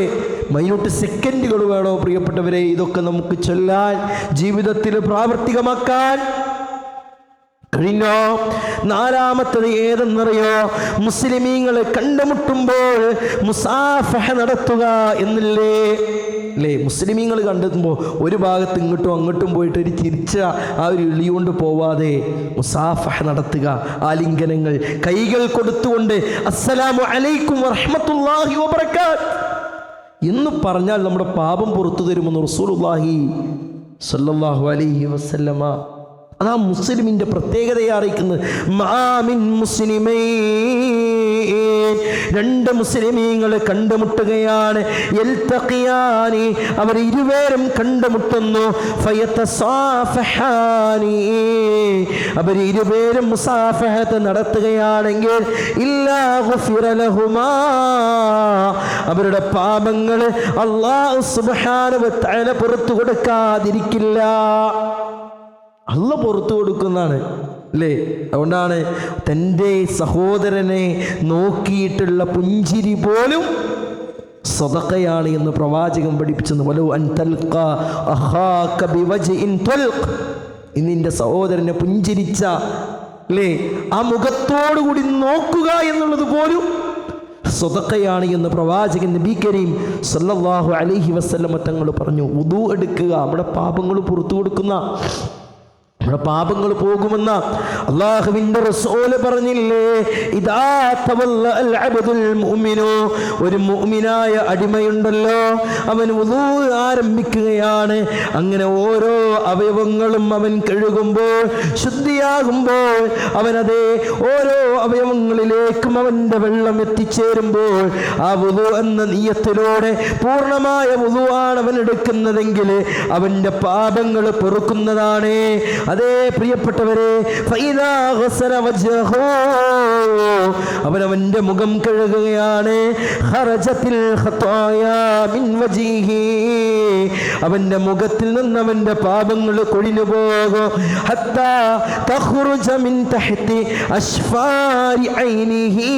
A: മൈന്യൂട്ട് സെക്കൻഡുകൾ വേണോ പ്രിയപ്പെട്ടവരെ ഇതൊക്കെ നമുക്ക് ചൊല്ലാൻ, ജീവിതത്തിൽ പ്രാവർത്തികമാക്കാൻ? കഴിഞ്ഞോ? നാലാമത്തത് ഏതെന്നറിയോ? മുസ്ലിമീങ്ങളെ കണ്ടുമുട്ടുമ്പോൾ മുസാഫഹ നടത്തുക എന്നില്ലേ? അല്ലേ? മുസ്ലിമീങ്ങൾ കണ്ടെത്തുമ്പോൾ ഒരു ഭാഗത്ത് ഇങ്ങോട്ടും അങ്ങോട്ടും പോയിട്ട് ഒരു ചിരിച്ച ആ ഒരു ഇളി കൊണ്ട് പോവാതെ മുസാഫഹ നടത്തുക, ആലിംഗനങ്ങൾ, കൈകൾ കൊടുത്തുകൊണ്ട് അസ്സലാമു അലൈക്കും വറഹ്മത്തുള്ളാഹി വബറകാത്ത് എന്ന് പറഞ്ഞാൽ നമ്മുടെ പാപം പുറത്തു തരുമെന്ന് റസൂലുള്ളാഹി സ്വല്ലല്ലാഹു അലൈഹി വസല്ലമ. അതാ മുസ്ലിമിൻ്റെ പ്രത്യേകതയെ അറിയിക്കുന്നത്. മാമിൻ മുസ്ലിമൈൻ, രണ്ട് മുസ്ലിമീങ്ങൾ കണ്ടുമുട്ടുകയാണ്. യൽതഖിയാനി, അവർ ഇരുവരും കണ്ടുമുട്ടുന്നു. ഫയതസാഫഹാനി, അവർ ഇരുവരും മുസാഫഹത്ത് നടത്തുകയാണെങ്കിൽ ഇല്ലാ ഗുഫിറ ലഹുമാ, അവരുടെ പാപങ്ങൾ അല്ലാഹു സുബ്ഹാനഹു വ തആല പുറത്തു കൊടുക്കാതിരിക്കില്ല. അല്ലാഹു പുറത്തു കൊടുക്കുന്നതാണ് അല്ലേ? അതുകൊണ്ടാണ് തൻ്റെ സഹോദരനെ നോക്കിയിട്ടുള്ള പുഞ്ചിരി പോലും സദഖയാണ് എന്ന് പ്രവാചകൻ പഠിപ്പിച്ചെന്ന്. വലൗ അൻ തൽഖ അഖാക ബിവജ്ഇൻ തൽഖ്, നിന്റെ സഹോദരനെ പുഞ്ചിരിച്ച അല്ലേ ആ മുഖത്തോടു കൂടി നോക്കുക എന്നുള്ളത് പോലും സദഖയാണ് എന്ന് പ്രവാചകൻ നബി കരീം സല്ലല്ലാഹു അലൈഹി വസല്ലമ തങ്ങൾ പറഞ്ഞു. വുദൂ എടുക്കുക, നമ്മുടെ പാപങ്ങൾ പുറത്തു കൊടുക്കുന്ന, നമ്മുടെ പാപങ്ങൾ പോകുമെന്ന അല്ലാഹുവിൻ്റെ റസൂല് പറഞ്ഞില്ലേ? ഇദാ തവല്ല അൽ അബ്ദുൽ മുഅ്മിനു, ഒരു മുഅ്മിനായ അടിമയുണ്ടല്ലോ, അവൻ വുദൂ ആരംഭിക്കുകയാണ്. അങ്ങനെ ഓരോ അവയവങ്ങളും അവൻ കഴുകുമ്പോൾ, ശുദ്ധിയാകുമ്പോൾ, അവനതേ ഓരോ അവയവങ്ങളിലേക്കും അവൻ്റെ വെള്ളം എത്തിച്ചേരുമ്പോൾ ആ വുദൂ എന്ന നിയ്യത്തിലൂടെ പൂർണ്ണമായ വുദൂ ആണ് അവൻ എടുക്കുന്നതെങ്കിൽ അവൻ്റെ പാപങ്ങൾ പൊറുക്കുന്നതാണ്. അതേ പ്രിയപ്പെട്ടവരെ, ഫൈദാ ഗസല വജ്ഹഹു, അവനവൻ്റെ മുഖം കഴുകുകയാണ്. ഖറജത്തിൽ ഖതായാ മിൻ വജ്ഹിഹി, അവൻ്റെ മുഖത്തിൽ നിന്ന് അവൻ്റെ പാപങ്ങൾ കൊഴിഞ്ഞു പോകും. ഹത്താ തഖ്റുജ മിൻ തഹ്തി അശ്ഫാരി ഐനിഹി,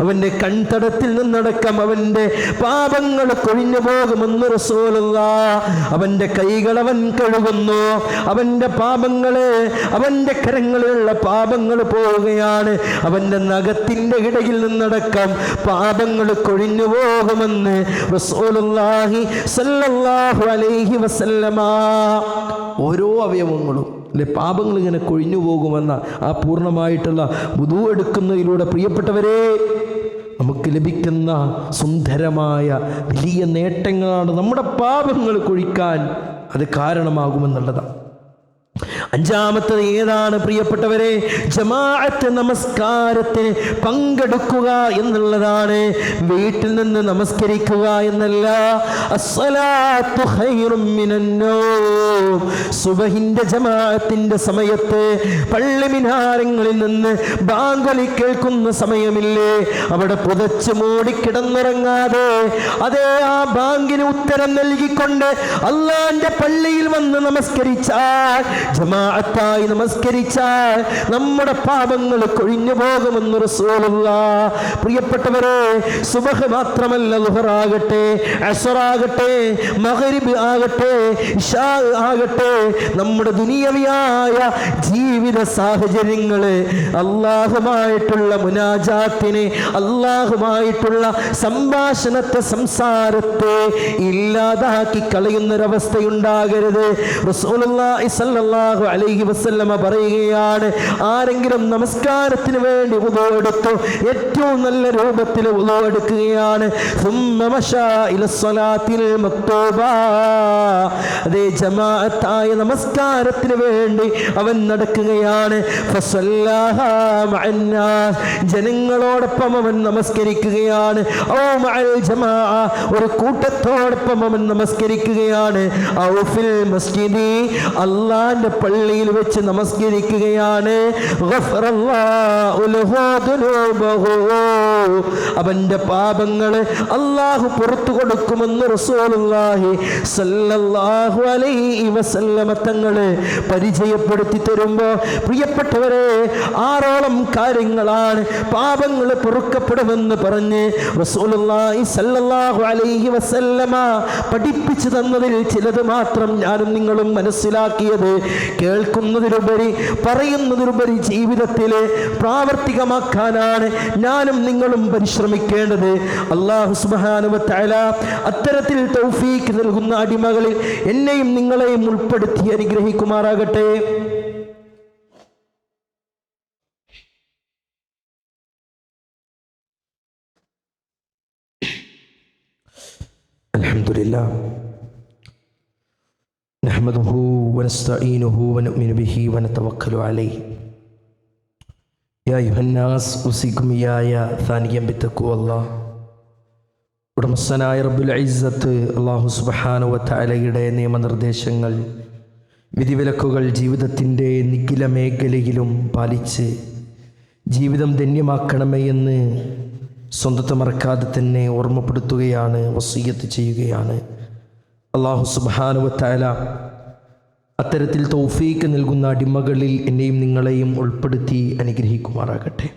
A: അവൻ്റെ കൺതടത്തിൽ നിന്നടക്കം അവൻ്റെ പാപങ്ങൾ കൊഴിഞ്ഞു പോകുമെന്ന് റസൂലുള്ളാഹ്. അവൻ്റെ കൈകൾ അവൻ കഴുകുന്നു, അവൻ്റെ പാപങ്ങള്, അവൻ്റെ കരങ്ങളിലുള്ള പാപങ്ങൾ പോവുകയാണ്. അവൻ്റെ നഖത്തിൻ്റെ ഇടയിൽ നിന്നടക്കം പാപങ്ങൾ കൊഴിഞ്ഞു പോകുമെന്ന് റസൂലുള്ളാഹി സ്വല്ലല്ലാഹു അലൈഹി വസല്ലമ. ഓരോ അവയവങ്ങളും അല്ലെ പാപങ്ങൾ ഇങ്ങനെ കൊഴിഞ്ഞു പോകുമെന്ന ആ പൂർണ്ണമായിട്ടുള്ള വുദൂ എടുക്കുന്നതിലൂടെ പ്രിയപ്പെട്ടവരെ നമുക്ക് ലഭിക്കുന്ന സുന്ദരമായ വലിയ നേട്ടങ്ങളാണ്. നമ്മുടെ പാപങ്ങൾ കൊഴിക്കാൻ അത് കാരണമാകുമെന്നുള്ളതാണ്. അഞ്ചാമത്തത് ഏതാണ് പ്രിയപ്പെട്ടവരെ? ജമാഅത്ത് നമസ്കാരത്തിന് പങ്കെടുക്കുക എന്നുള്ളതാണ്. വീട്ടിൽ നിന്ന് നമസ്കരിക്കുക എന്നല്ല. അസ്സലാത്തു ഖൈറും മിനന്നൗം, സുബഹിന്റെ ജമാഅത്തിന്റെ സമയത്ത് പള്ളി മിനാരങ്ങളിൽ നിന്ന് ബാങ്കുലി കേൾക്കുന്ന സമയമില്ലേ, അവിടെ പുതച്ചു മൂടി കിടന്നുറങ്ങാതെ അതേ ആ ബാങ്കിന് ഉത്തരം നൽകിക്കൊണ്ട് അള്ളാന്റെ പള്ളിയിൽ വന്ന് നമസ്കരിച്ചാൽ, ജമാഅത്തായി നമസ്കരിച്ചാൽ നമ്മുടെ പാപങ്ങൾ കൊഴിഞ്ഞു പോകുമെന്ന് റസൂലുള്ളാഹ്. പ്രിയപ്പെട്ടവരെ, സുബഹ് മാത്രമല്ല, ളുഹറാകട്ടെ, അസ്റാകട്ടെ, മഗ്രിബ് ആകട്ടെ, ഇശാ ആകട്ടെ, നമ്മുടെ ദുനിയവിയായ ജീവിത സാഹചര്യങ്ങള് അല്ലാഹുമായിട്ടുള്ള മുനാജാത്തിനെ, അല്ലാഹുമായിട്ടുള്ള സംഭാഷണത്തെ, സംസാരത്തെ ഇല്ലാതാക്കി കളയുന്നൊരവസ്ഥയുണ്ടാകരുത്. റസൂലുള്ളാഹി സ്വല്ലല്ലാഹു അലൈഹി വസല്ലമ പറയുകയാണ്, ആരെങ്കിലും നമസ്കാരത്തിന് വേണ്ടി വുദൂ എടുത്തു, ഏറ്റവും നല്ല രൂപത്തിൽ വുദൂ എടുക്കുകയാണ്. സുമ്മ മശാ ഇലസ്സലാത്തിൽ മക്തൂബാ, അതേ ജമാഅത്തായ നമസ്കാരത്തിന് വേണ്ടി അവൻ നടക്കുകയാണ്. ഫസല്ലാഹാ മഅന്നാസ്, ജനങ്ങളോടൊപ്പം അവൻ നമസ്കരിക്കുകയാണ്. ഔ മഅൽ ജമാഅ, ഒരു കൂട്ടത്തോടൊപ്പം അവൻ നമസ്കരിക്കുകയാണ്. ഔ ഫിൽ മസ്ജിദി, അല്ലാഹുവിന്റെ പള്ളിയിൽ വെച്ച് നമസ്കരിക്കുകയാണ്. ഗഫറല്ലാഹു ലഹു ദുനൂബഹു, അവന്റെ പാപങ്ങൾ അല്ലാഹു പുറത്തു കൊടുക്കുമെന്ന് റസൂലുള്ളാഹി സ്വല്ലല്ലാഹു അലൈഹി വസല്ലമ തങ്ങളെ പരിചയപ്പെടുത്തി തരുമ്പോൾ പ്രിയപ്പെട്ടവരെ, ആറോളം കാര്യങ്ങളാണ് പാപങ്ങൾ പൊറുക്കപ്പെടുമെന്ന് പറഞ്ഞ് റസൂലുള്ളാഹി സ്വല്ലല്ലാഹു അലൈഹി വസല്ലമ പഠിപ്പിച്ചു തന്നതിൽ ചിലത് മാത്രം ഞാനും നിങ്ങളും മനസ്സിലാക്കിയത് കേൾക്കുന്നതിലുപരി പറയുന്നതിലുപരി ജീവിതത്തിൽ പ്രാവർത്തികമാക്കാനാണ് ഞാനും നിങ്ങളും പരിശ്രമിക്കേണ്ടത്. അല്ലാഹു സുബ്ഹാനഹു വ തആല അത്തരത്തിൽ തൗഫീഖ് നൽകുന്ന അടിമകളിൽ എന്നെയും നിങ്ങളെയും ഉൾപ്പെടുത്തി അനുഗ്രഹിക്കുമാറാകട്ടെ. അൽഹംദുലില്ലാഹ് നഹ്മദുഹു വനസ്തഈനുഹു വനുഅ്മിനു ബിഹി വനതവക്കലു അലൈഹി. യാ അയ്യുഹന്നാസ് ഉസികും ഇയ്യായ സാനിയം ബിത്തഖ്വല്ലാഹ്. ഉടമസ്ഥനായ റബ്ബുൽ ഇസ്സത്ത് അല്ലാഹു സുബ്ഹാനഹു വ തആലയുടെ നിയമനിർദ്ദേശങ്ങൾ, വിധിവിലക്കുകൾ ജീവിതത്തിൻ്റെ നിഖില മേഖലയിലും പാലിച്ച് ജീവിതം ധന്യമാക്കണമേ എന്ന് സ്വന്തത്തെ മറക്കാതെ തന്നെ ഓർമ്മപ്പെടുത്തുകയാണ്, വസിയ്യത്ത് ചെയ്യുകയാണ്. അല്ലാഹു സുബ്ഹാനഹു വ തആല അത്തരത്തിൽ തൗഫീഖ് നൽകുന്ന അടിമകളിൽ എന്നെയും നിങ്ങളെയും ഉൾപ്പെടുത്തി അനുഗ്രഹിക്കുമാറാകട്ടെ.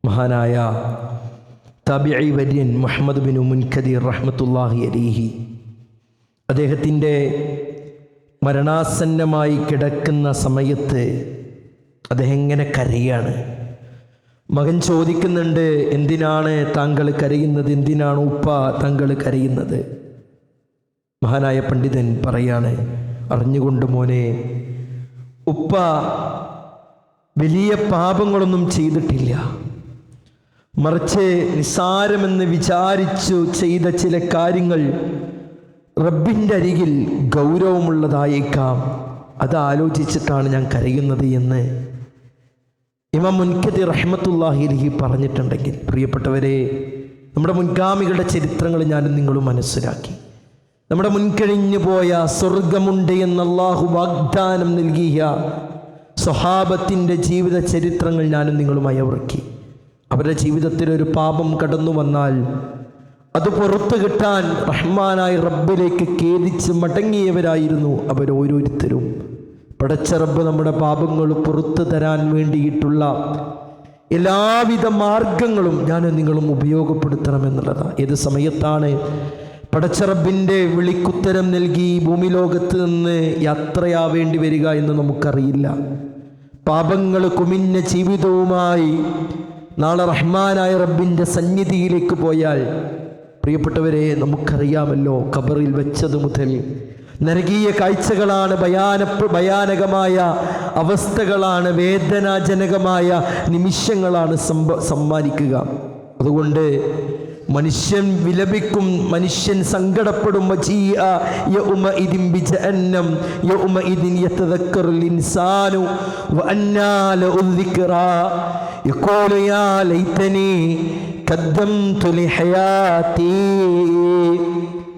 A: മഹാനായ താബിഈ വര്യൻ മുഹമ്മദ് ബിൻ മുൻകദിർ റഹ്മത്തുള്ളാഹി അലൈഹി അദ്ദേഹത്തിൻ്റെ മരണാസന്നമായി കിടക്കുന്ന സമയത്ത് അദ്ദേഹം ഇങ്ങനെ കരയാണ്. മകൻ ചോദിക്കുന്നുണ്ട്, എന്തിനാണ് താങ്കൾ കരയുന്നത്, എന്തിനാണ് ഉപ്പ താങ്കൾ കരയുന്നത്? മഹാനായ പണ്ഡിതൻ പറയാണ്, അറിഞ്ഞുകൊണ്ട് മോനെ, ഉപ്പ വലിയ പാപങ്ങളൊന്നും ചെയ്തിട്ടില്ല, മറിച്ച് നിസ്സാരമെന്ന് വിചാരിച്ചു ചെയ്ത ചില കാര്യങ്ങൾ റബ്ബിൻ്റെ അരികിൽ ഗൗരവമുള്ളതായേക്കാം, അത് ആലോചിച്ചിട്ടാണ് ഞാൻ കരയുന്നത് എന്ന് ഇമാം മുൻകദിർ റഹ്മത്തുള്ളാഹി അലൈഹി പറഞ്ഞിട്ടുണ്ടെങ്കിൽ, പ്രിയപ്പെട്ടവരെ, നമ്മുടെ മുൻഗാമികളുടെ ചരിത്രങ്ങൾ ഞാനും നിങ്ങളും മനസ്സിലാക്കി. നമ്മുടെ മുൻകഴിഞ്ഞു പോയ സ്വർഗമുണ്ട് എന്ന് അല്ലാഹു വാഗ്ദാനം നൽകിയ സ്വഹാബത്തിൻ്റെ ജീവിത ചരിത്രങ്ങൾ ഞാനും നിങ്ങളുമായി ഓർക്കി. അവരുടെ ജീവിതത്തിൽ ഒരു പാപം കടന്നു വന്നാൽ അത് പുറത്തു കിട്ടാൻ റഹ്മാനായ റബ്ബിലേക്ക് ഖേദിച്ച് മടങ്ങിയവരായിരുന്നു അവരോരോരുത്തരും. പടച്ച റബ്ബ് നമ്മുടെ പാപങ്ങൾ പുറത്തു തരാൻ വേണ്ടിയിട്ടുള്ള എല്ലാവിധ മാർഗങ്ങളും ഞാനും നിങ്ങളും ഉപയോഗപ്പെടുത്തണമെന്നുള്ളതാണ്. ഏത് സമയത്താണ് പടച്ച റബ്ബിൻ്റെ വിളിക്കുത്തരം നൽകി ഭൂമി ലോകത്ത് നിന്ന് യാത്രയാവേണ്ടി വരിക എന്ന് നമുക്കറിയില്ല. പാപങ്ങൾ കുമിഞ്ഞ ജീവിതവുമായി നാളെ റഹ്മാനായ റബ്ബിൻ്റെ സന്നിധിയിലേക്ക് പോയാൽ, പ്രിയപ്പെട്ടവരെ, നമുക്കറിയാമല്ലോ, ഖബറിൽ വെച്ചത് മുതൽ നരകീയ കാഴ്ചകളാണ്, ഭയാനകമായ അവസ്ഥകളാണ്, വേദനാജനകമായ നിമിഷങ്ങളാണ് സമ്മാനിക്കുക. അതുകൊണ്ട് മനുഷ്യൻ വിലപിക്കും, മനുഷ്യൻ സങ്കടപ്പെടും.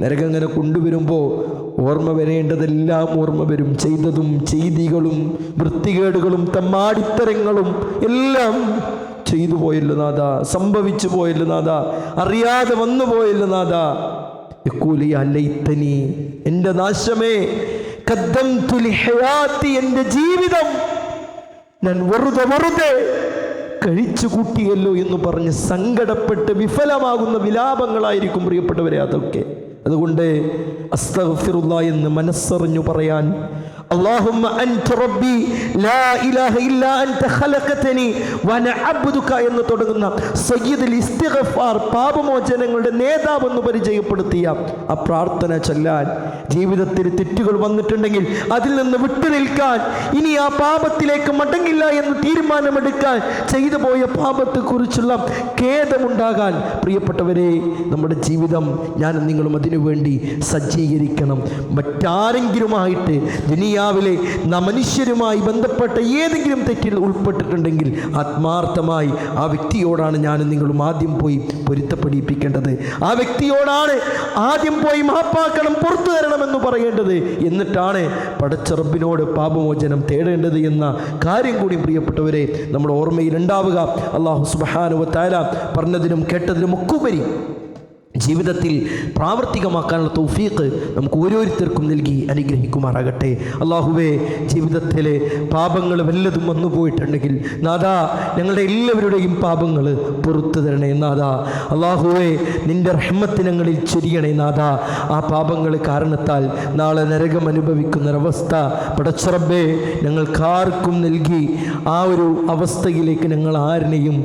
A: നരകം അങ്ങനെ കൊണ്ടുവരുമ്പോൾ ഓർമ്മ വരേണ്ടതെല്ലാം ഓർമ്മ വരും. ചെയ്തതും ചെയ്തികളും വൃത്തികേടുകളും തമ്മാടിത്തരങ്ങളും എല്ലാം ചെയ്തു പോയല്ലോ നാഥ, സംഭവിച്ചു പോയല്ലോ നാഥ, അറിയാതെ വന്നു പോയല്ലോ നാഥ. ലൈതനി, എൻ്റെ നാശമേ, ഖദ്ദംതു ലിഹയാത്തി, എൻ്റെ ജീവിതം ഞാൻ വെറുതെ കഴിച്ചു കൂട്ടിയല്ലോ എന്ന് പറഞ്ഞ് സങ്കടപ്പെട്ട് വിഫലമാകുന്ന വിലാപങ്ങളായിരിക്കും പ്രിയപ്പെട്ടവരെ അതൊക്കെ. അതുകൊണ്ട് അസ്തഗ്ഫിറുല്ലാഹ് എന്ന് മനസ്സറിഞ്ഞു പറയാൻ, അല്ലാഹുമ്മ അൻത റബ്ബി ലാ ഇലാഹ ഇല്ലാ അൻത ഖലഖതനി വഅന അബ്ദുക എന്ന് തുടങ്ങുന്ന സയ്യിദുൽ ഇസ്തിഗ്ഫാർ, പാപമോചനങ്ങളുടെ നേതാവ് എന്ന് പരിചയപ്പെടുത്തിയ ആ പ്രാർത്ഥന ചൊല്ലാൻ, ജീവിതത്തിൽ തെറ്റുകൾ വന്നിട്ടുണ്ടെങ്കിൽ അതിൽ നിന്ന് വിട്ടു നിൽക്കാൻ, ഇനി ആ പാപത്തിലേക്ക് മടങ്ങില്ല എന്ന് തീരുമാനമെടുക്കാൻ, ചെയ്തു പോയ പാപത്തെക്കുറിച്ചുള്ള ഖേദമുണ്ടാകാൻ, പ്രിയപ്പെട്ടവരെ, നമ്മുടെ ജീവിതം ഞാനും നിങ്ങളും അതിനുവേണ്ടി സജ്ജീകരിക്കണം. മറ്റാരെങ്കിലുമായിട്ട് ദുനിയാവിലെ മനുഷ്യരുമായി ബന്ധപ്പെട്ട ഏതെങ്കിലും തെറ്റിൽ ഉൾപ്പെട്ടിട്ടുണ്ടെങ്കിൽ ആത്മാർത്ഥമായി ആ വ്യക്തിയോടാണ് ഞാനും നിങ്ങളും ആദ്യം പോയി പൊരുത്തപ്പെടിപ്പിക്കേണ്ടത്. ആ വ്യക്തിയോടാണ് ആദ്യം പോയി മാപ്പാക്കണം, പുറത്തു തരണമെന്ന് പറയേണ്ടത്. എന്നിട്ടാണ് പടച്ച റബ്ബിനോട് പാപമോചനം തേടേണ്ടത് എന്ന കാര്യം കൂടി പ്രിയപ്പെട്ടവരെ നമ്മുടെ ഓർമ്മയിൽ ഉണ്ടാവുക. അല്ലാഹു സുബ്ഹാനഹു വ തആല പറഞ്ഞതിനും കേട്ടതിനും ഒക്കെ ഉപരി ജീവിതത്തിൽ പ്രാവർത്തികമാക്കാനുള്ള തൗഫീഖ് നമുക്ക് ഓരോരുത്തർക്കും നൽകി അനുഗ്രഹിക്കുമാറാകട്ടെ. അള്ളാഹുവേ, ജീവിതത്തിലെ പാപങ്ങൾ വല്ലതും വന്നു പോയിട്ടുണ്ടെങ്കിൽ നാഥാ, ഞങ്ങളുടെ എല്ലാവരുടെയും പാപങ്ങൾ പുറത്തു തരണേ നാഥാ. അള്ളാഹുവേ, നിൻ്റെ റഹ്മത്ത് ഞങ്ങളിൽ ചൊരിയണേ നാഥാ. ആ പാപങ്ങൾ കാരണത്താൽ നാളെ നരകം അനുഭവിക്കുന്നൊരവസ്ഥ പടച്ചറബ്ബേ ഞങ്ങൾക്കാർക്കും നൽകി ആ ഒരു അവസ്ഥയിലേക്ക് ഞങ്ങൾ ആരിനെയും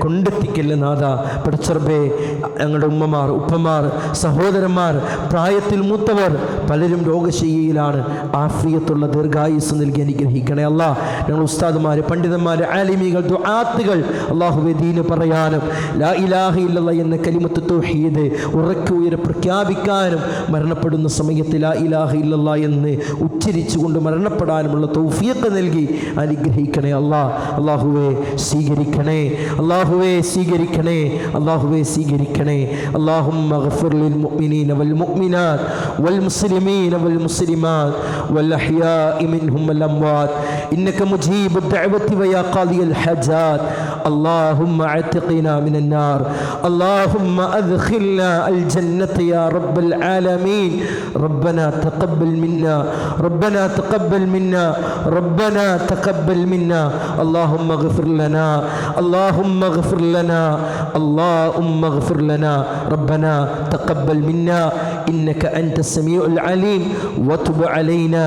A: കൊണ്ടെത്തിക്കല്ലേ നാഥാ. പടച്ചറബ്ബേ, ഞങ്ങളുടെ ഉമ്മമാർ, ഉപ്പമാർ, സഹോദരന്മാർ, പ്രായത്തിൽ മൂത്തവർ പലരും രോഗശയ്യയിലാണ്. ആഫിയത്തുള്ള ദീർഘായുസ് നൽകി അനുഗ്രഹിക്കണേ അല്ലാ. ഞങ്ങൾ ഉസ്താദുമാർ, പണ്ഡിതന്മാർ, ആലിമീകൾ, ദുആത്തുകൾ അല്ലാഹുവേ ദീന് പറയാനും ലാ ഇലാഹ ഇല്ലല്ലാഹ് എന്ന കലിമത്ത് തൗഹീദ് ഉറക്കെ ഉയരെ പ്രഖ്യാപിക്കാനും മരണപ്പെടുന്ന സമയത്ത് ലാ ഇലാഹ ഇല്ലല്ലാഹ് എന്ന് ഉച്ചരിച്ചുകൊണ്ട് മരണപ്പെടാനുമുള്ള തൗഫീഖ് നൽകി അനുഗ്രഹിക്കണേ അല്ലാ. അല്ലാഹുവേ സ്വീകരിക്കണേ, അല്ലാഹുവേ സ്വീകരിക്കണേ, അല്ലാഹുവേ സ്വീകരിക്കണേ. اللهم اغفر للمؤمنين والمؤمنات والمسلمين والمسلمات والأحياء منهم والأموات إنك مجيب الدعوة ويا قاضي الحاجات. اللهم اعتقنا من النار، اللهم أدخلنا الجنة يا رب العالمين. ربنا تقبل منا، ربنا تقبل منا، ربنا تقبل منا. اللهم اغفر لنا، اللهم اغفر لنا، اللهم اغفر لنا. ربنا تقبل منا إنك أنت السميع العليم وتب علينا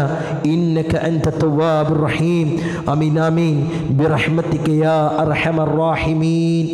A: إنك أنت التواب الرحيم. آمين آمين برحمتك يا أرحم الراحمين.